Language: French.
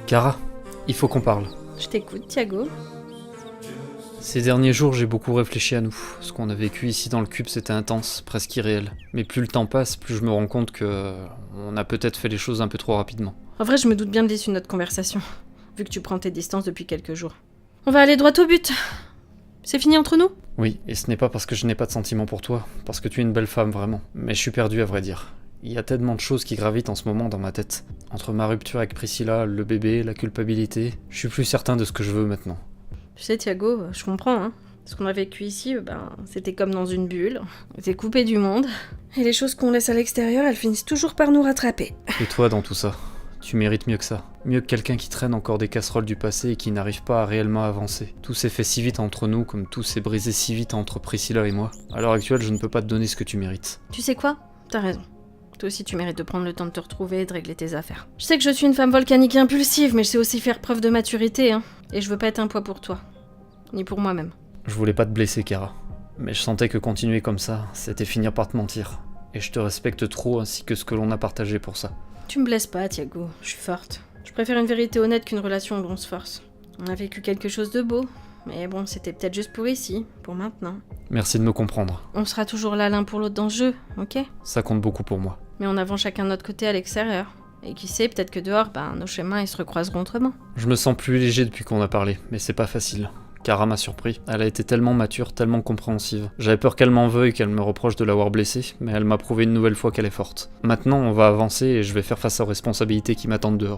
Kara, il faut qu'on parle. Je t'écoute, Thiago. Ces derniers jours, j'ai beaucoup réfléchi à nous. Ce qu'on a vécu ici dans le cube, c'était intense, presque irréel. Mais plus le temps passe, plus je me rends compte que on a peut-être fait les choses un peu trop rapidement. En vrai, je me doute bien de l'issue de notre conversation, vu que tu prends tes distances depuis quelques jours. On va aller droit au but. C'est fini entre nous ? Oui, et ce n'est pas parce que je n'ai pas de sentiments pour toi, parce que tu es une belle femme, vraiment. Mais je suis perdu, à vrai dire. Il y a tellement de choses qui gravitent en ce moment dans ma tête. Entre ma rupture avec Priscilla, le bébé, la culpabilité, je suis plus certain de ce que je veux maintenant. Tu sais, Thiago, je comprends, hein. Ce qu'on a vécu ici, c'était comme dans une bulle. On était coupé du monde. Et les choses qu'on laisse à l'extérieur, elles finissent toujours par nous rattraper. Et toi, dans tout ça, tu mérites mieux que ça. Mieux que quelqu'un qui traîne encore des casseroles du passé et qui n'arrive pas à réellement avancer. Tout s'est fait si vite entre nous, comme tout s'est brisé si vite entre Priscilla et moi. À l'heure actuelle, je ne peux pas te donner ce que tu mérites. Tu sais quoi ? T'as raison. Toi aussi, tu mérites de prendre le temps de te retrouver et de régler tes affaires. Je sais que je suis une femme volcanique et impulsive, mais je sais aussi faire preuve de maturité, hein. Et je veux pas être un poids pour toi. Ni pour moi-même. Je voulais pas te blesser, Kara. Mais je sentais que continuer comme ça, c'était finir par te mentir. Et je te respecte trop ainsi que ce que l'on a partagé pour ça. Tu me blesses pas, Thiago. Je suis forte. Je préfère une vérité honnête qu'une relation où on se force. On a vécu quelque chose de beau. Mais bon, c'était peut-être juste pour ici, pour maintenant. Merci de me comprendre. On sera toujours là l'un pour l'autre dans ce jeu, ok ? Ça compte beaucoup pour moi. Mais on avance chacun de notre côté à l'extérieur. Et qui sait, peut-être que dehors, nos chemins ils se recroiseront autrement. Je me sens plus léger depuis qu'on a parlé, mais c'est pas facile. Kara m'a surpris. Elle a été tellement mature, tellement compréhensive. J'avais peur qu'elle m'en veuille, qu'elle me reproche de l'avoir blessée, mais elle m'a prouvé une nouvelle fois qu'elle est forte. Maintenant, on va avancer et je vais faire face aux responsabilités qui m'attendent dehors.